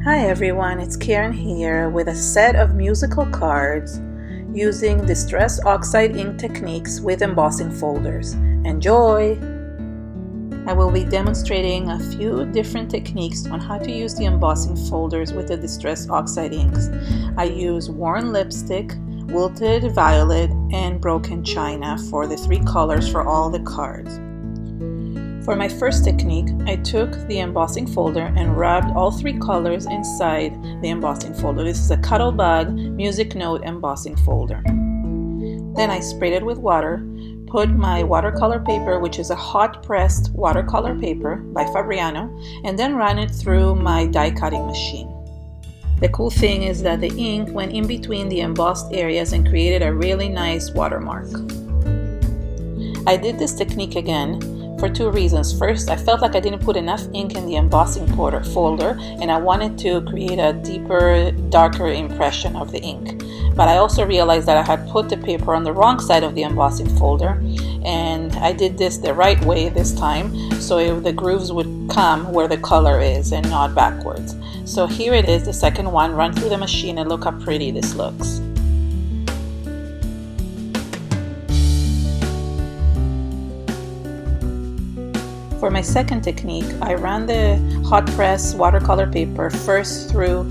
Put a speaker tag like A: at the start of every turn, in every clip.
A: Hi everyone, it's Keren here with a set of musical cards using Distress Oxide ink techniques with embossing folders. Enjoy! I will be demonstrating a few different techniques on how to use the embossing folders with the Distress Oxide inks. I use worn lipstick, wilted violet, and broken china for the three colors for all the cards. For my first technique, I took the embossing folder and rubbed all three colors inside the embossing folder. This is a Cuddle Bug Music Note embossing folder. Then I sprayed it with water, put my watercolor paper, which is a hot pressed watercolor paper by Fabriano, and then ran it through my die cutting machine. The cool thing is that the ink went in between the embossed areas and created a really nice watermark. I did this technique again for two reasons. First, I felt like I didn't put enough ink in the embossing folder and I wanted to create a deeper, darker impression of the ink. But I also realized that I had put the paper on the wrong side of the embossing folder, and I did this the right way this time, so the grooves would come where the color is and not backwards. So here it is, the second one, run through the machine, and look how pretty this looks. For my second technique, I ran the hot press watercolor paper first through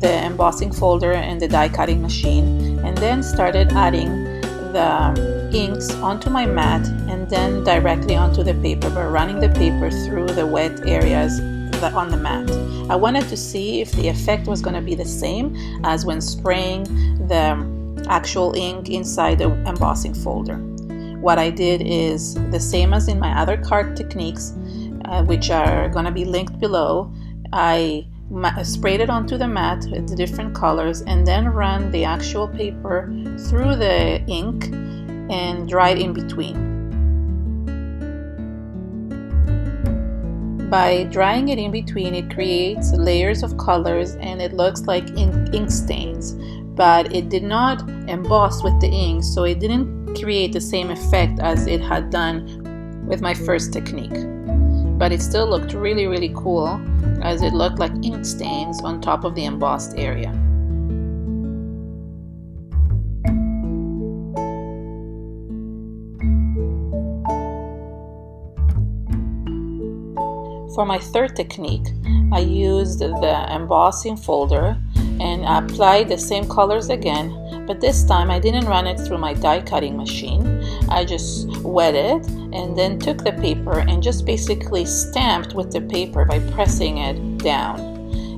A: the embossing folder and the die cutting machine, and then started adding the inks onto my mat and then directly onto the paper by running the paper through the wet areas on the mat. I wanted to see if the effect was going to be the same as when spraying the actual ink inside the embossing folder. What I did is the same as in my other card techniques, which are going to be linked below. I sprayed it onto the mat with the different colors and then ran the actual paper through the ink and dried in between. By drying it in between, it creates layers of colors and it looks like ink stains, but it did not emboss with the ink, so it didn't create the same effect as it had done with my first technique. But it still looked really, really cool, as it looked like ink stains on top of the embossed area. For my third technique, I used the embossing folder and applied the same colors again, but this time I didn't run it through my die cutting machine. I just wet it and then took the paper and just basically stamped with the paper by pressing it down.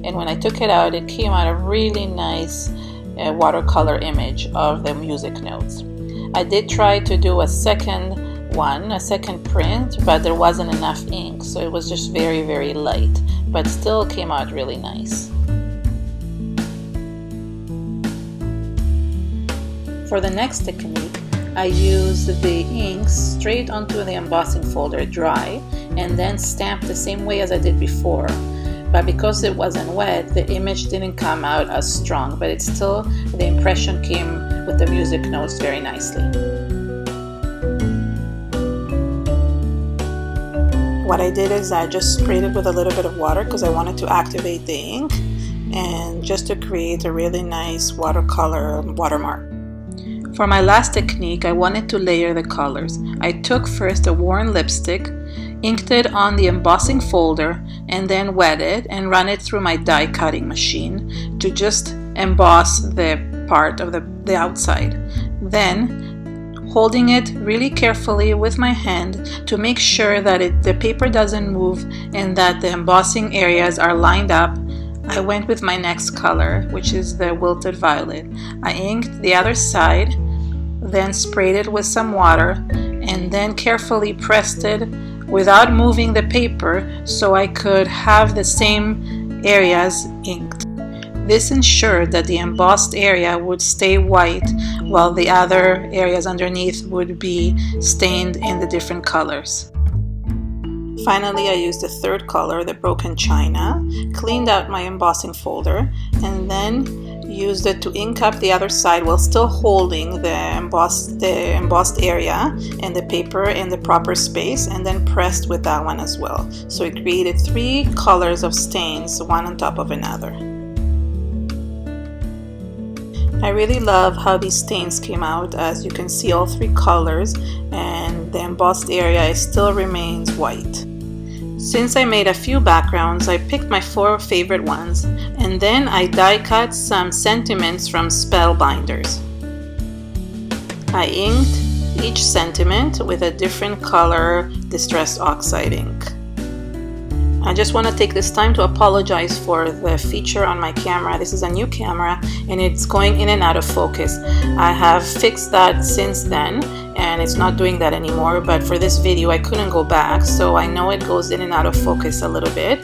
A: And when I took it out, it came out a really nice watercolor image of the music notes. I did try to do a second print, but there wasn't enough ink, so it was just very, very light, but still came out really nice. For the next technique, I used the inks straight onto the embossing folder dry and then stamped the same way as I did before. But because it wasn't wet, the image didn't come out as strong, but the impression came with the music notes very nicely. What I did is I just sprayed it with a little bit of water because I wanted to activate the ink and just to create a really nice watercolor watermark. For my last technique, I wanted to layer the colors. I took first a worn lipstick, inked it on the embossing folder, and then wet it and ran it through my die cutting machine to just emboss the part of the outside. Then, holding it really carefully with my hand to make sure that the paper doesn't move and that the embossing areas are lined up, I went with my next color, which is the wilted violet. I inked the other side, then sprayed it with some water, and then carefully pressed it without moving the paper so I could have the same areas inked. This ensured that the embossed area would stay white while the other areas underneath would be stained in the different colors. Finally, I used the third color, the broken china, cleaned out my embossing folder, and then used it to ink up the other side while still holding the embossed area and the paper in the proper space, and then pressed with that one as well. So it created three colors of stains, one on top of another. I really love how these stains came out. As you can see, all three colors, and the embossed area still remains white. Since I made a few backgrounds, I picked my 4 favorite ones, and then I die cut some sentiments from Spellbinders. I inked each sentiment with a different color distressed oxide ink. I just want to take this time to apologize for the feature on my camera. This is a new camera and it's going in and out of focus. I have fixed that since then and it's not doing that anymore, but for this video I couldn't go back, so I know it goes in and out of focus a little bit,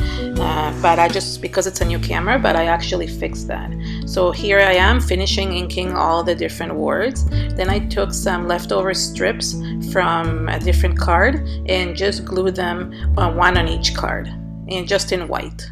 A: but I just, because it's a new camera, but I actually fixed that. So here I am finishing inking all the different words. Then I took some leftover strips from a different card and just glued them one on each card, and just in white.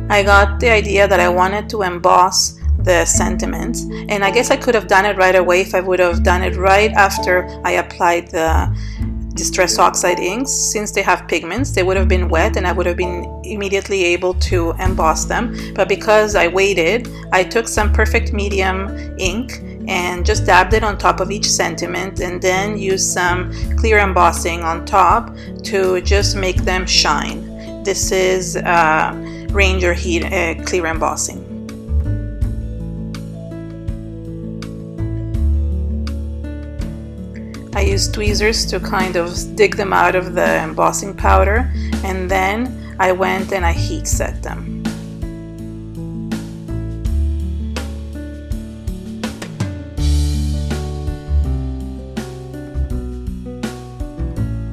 A: I got the idea that I wanted to emboss the sentiments, and I guess I could have done it right away if I would have done it right after I applied the distress oxide inks. Since they have pigments, they would have been wet and I would have been immediately able to emboss them, but because I waited, I took some perfect medium ink and just dabbed it on top of each sentiment, and then used some clear embossing on top to just make them shine. This is Ranger Heat clear embossing. I used tweezers to kind of dig them out of the embossing powder, and then I went and I heat set them.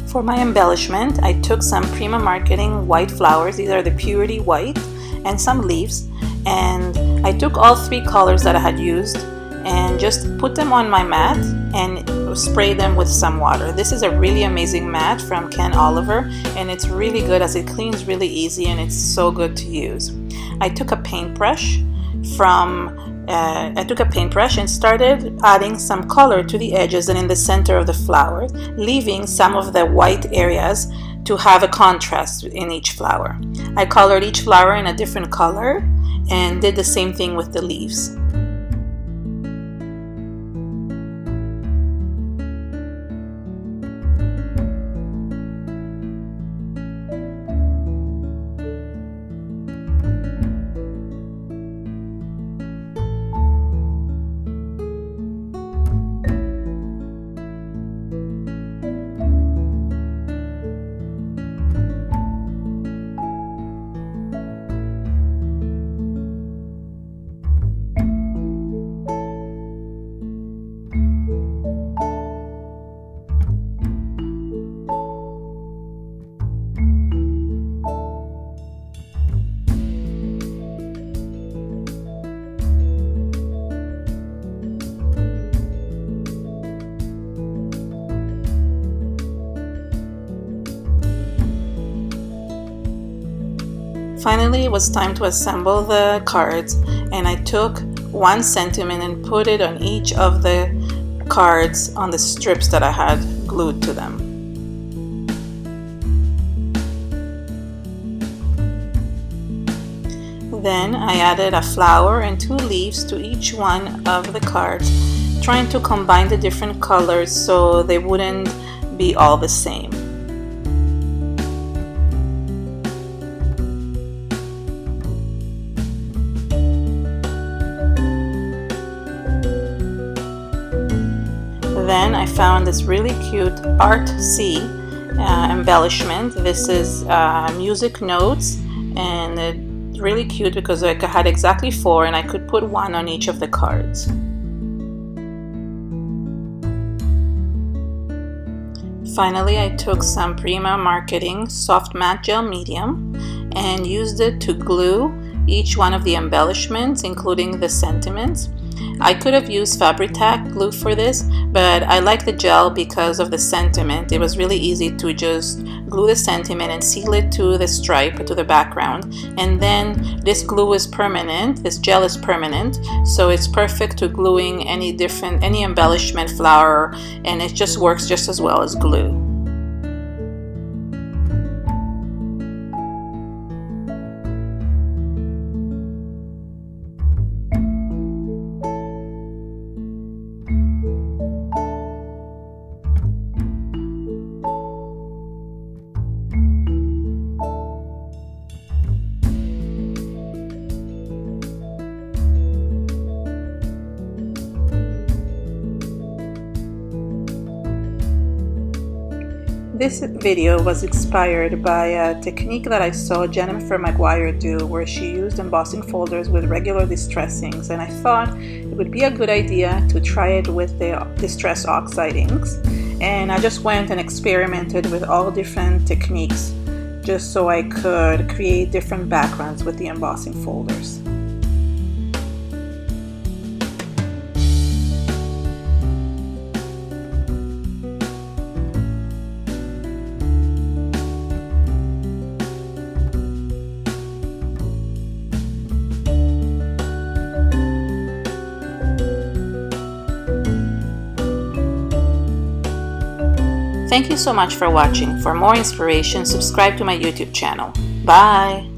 A: For my embellishment, I took some Prima Marketing white flowers. These are the Purity White, and some leaves. And I took all 3 colors that I had used and just put them on my mat and spray them with some water. This is a really amazing mat from Ken Oliver, and it's really good as it cleans really easy and it's so good to use. I took a paintbrush and started adding some color to the edges and in the center of the flower, leaving some of the white areas to have a contrast in each flower. I colored each flower in a different color and did the same thing with the leaves. Finally, it was time to assemble the cards, and I took 1 sentiment and put it on each of the cards on the strips that I had glued to them. Then I added a flower and 2 leaves to each one of the cards, trying to combine the different colors so they wouldn't be all the same. Then I found this really cute Art C embellishment. This is music notes, and it's really cute because I had exactly 4 and I could put 1 on each of the cards. Finally, I took some Prima Marketing Soft Matte Gel Medium and used it to glue each one of the embellishments, including the sentiments. I could have used Fabri-Tac glue for this, but I like the gel because of the sentiment. It was really easy to just glue the sentiment and seal it to the stripe, to the background. And then this glue is permanent, this gel is permanent, so it's perfect to gluing any embellishment flower, and it just works just as well as glue. This video was inspired by a technique that I saw Jennifer Maguire do, where she used embossing folders with regular distressings, and I thought it would be a good idea to try it with the distress oxide inks. And I just went and experimented with all different techniques just so I could create different backgrounds with the embossing folders. Thank you so much for watching. For more inspiration, subscribe to my YouTube channel. Bye!